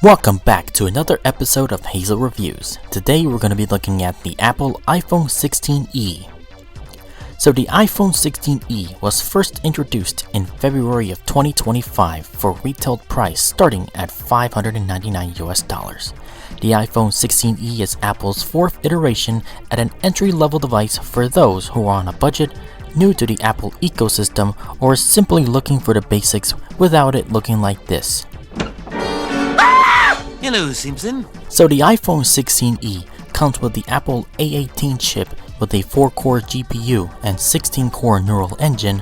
Welcome back to another episode of Hazel Reviews. Today we're going to be looking at the Apple iPhone 16e. So the iPhone 16e was first introduced in February of 2025 for retail price starting at $599 US. The iPhone 16e is Apple's fourth iteration at an entry-level device for those who are on a budget, new to the Apple ecosystem, or simply looking for the basics without it looking like this. Hello, Simpson. So the iPhone 16e comes with the Apple A18 chip with a 4-core GPU and 16-core neural engine,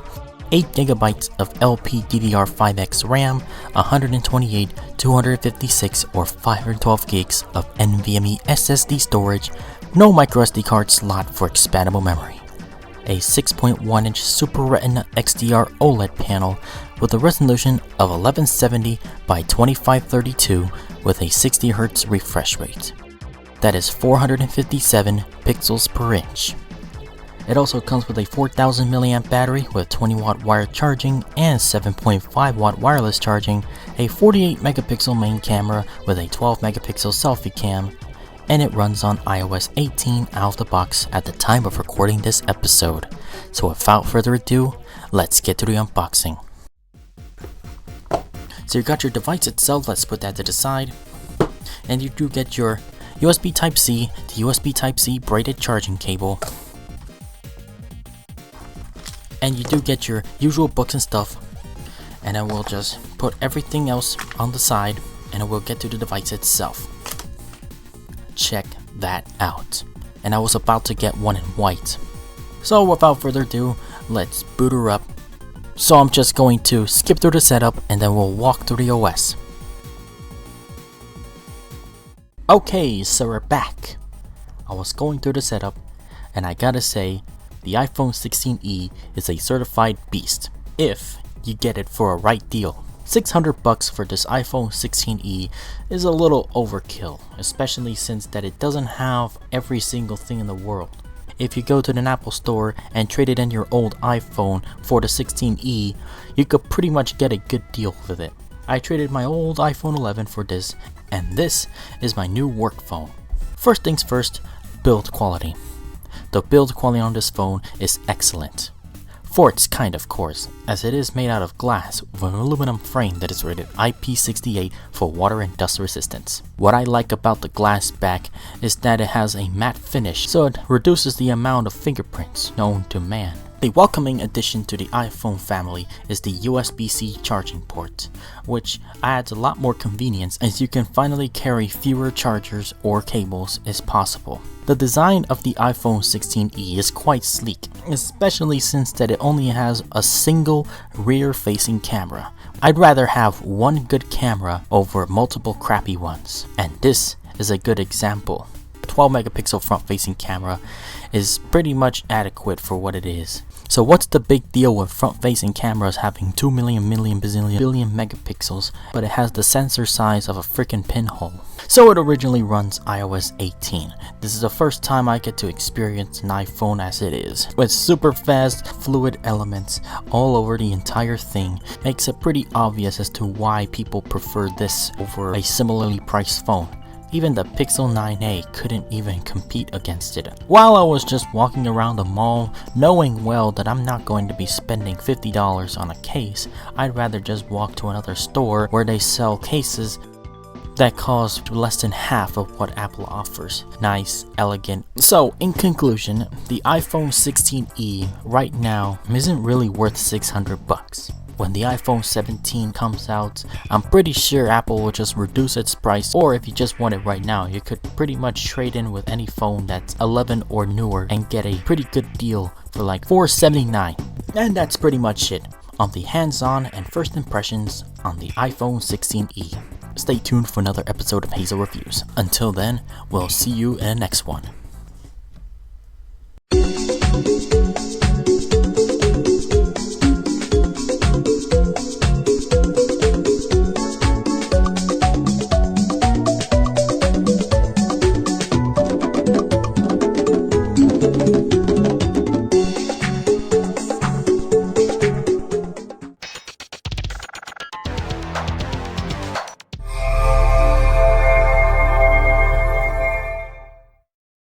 8GB of LPDDR5X RAM, 128, 256, or 512 gigs of NVMe SSD storage, no microSD card slot for expandable memory, a 6.1-inch Super Retina XDR OLED panel with a resolution of 1170 by 2532 with a 60Hz refresh rate. That is 457 pixels per inch. It also comes with a 4000 mAh battery with 20W wired charging and 7.5W wireless charging, a 48 megapixel main camera with a 12 megapixel selfie cam, and it runs on iOS 18 out of the box at the time of recording this episode. So without further ado, let's get to the unboxing. So you got your device itself, let's put that to the side, and you do get your USB Type-C to USB Type-C braided charging cable, and you do get your usual books and stuff, and then we'll just put everything else on the side and we'll get to the device itself. Check that out. And I was about to get one in white. So without further ado, let's boot her up. So I'm just going to skip through the setup and then we'll walk through the OS. Okay, so we're back. I was going through the setup and I gotta say, the iPhone 16e is a certified beast if you get it for a right deal. $600 for this iPhone 16e is a little overkill, especially since that it doesn't have every single thing in the world. If you go to an Apple store and traded in your old iPhone for the 16e, you could pretty much get a good deal with it. I traded my old iPhone 11 for this, and this is my new work phone. First things first, build quality. The build quality on this phone is excellent. For its kind, of course, as it is made out of glass with an aluminum frame that is rated IP68 for water and dust resistance. What I like about the glass back is that it has a matte finish, so it reduces the amount of fingerprints known to man. The welcoming addition to the iPhone family is the USB-C charging port, which adds a lot more convenience as you can finally carry fewer chargers or cables as possible. The design of the iPhone 16e is quite sleek, especially since that it only has a single rear-facing camera. I'd rather have one good camera over multiple crappy ones, and this is a good example. 12 megapixel front-facing camera is pretty much adequate for what it is. So what's the big deal with front-facing cameras having 2 million billion megapixels, but it has the sensor size of a freaking pinhole? So it originally runs iOS 18. This is the first time I get to experience an iPhone as it is, with super fast, fluid elements all over the entire thing. Makes it pretty obvious as to why people prefer this over a similarly priced phone. Even the Pixel 9a couldn't even compete against it. While I was just walking around the mall, knowing well that I'm not going to be spending $50 on a case, I'd rather just walk to another store where they sell cases that cost less than half of what Apple offers. Nice, elegant. So in conclusion, the iPhone 16e right now isn't really worth $600. When the iPhone 17 comes out, I'm pretty sure Apple will just reduce its price, or if you just want it right now, you could pretty much trade in with any phone that's 11 or newer and get a pretty good deal for like $479. And that's pretty much it on the hands-on and first impressions on the iPhone 16e. Stay tuned for another episode of Hazel Reviews. Until then, we'll see you in the next one.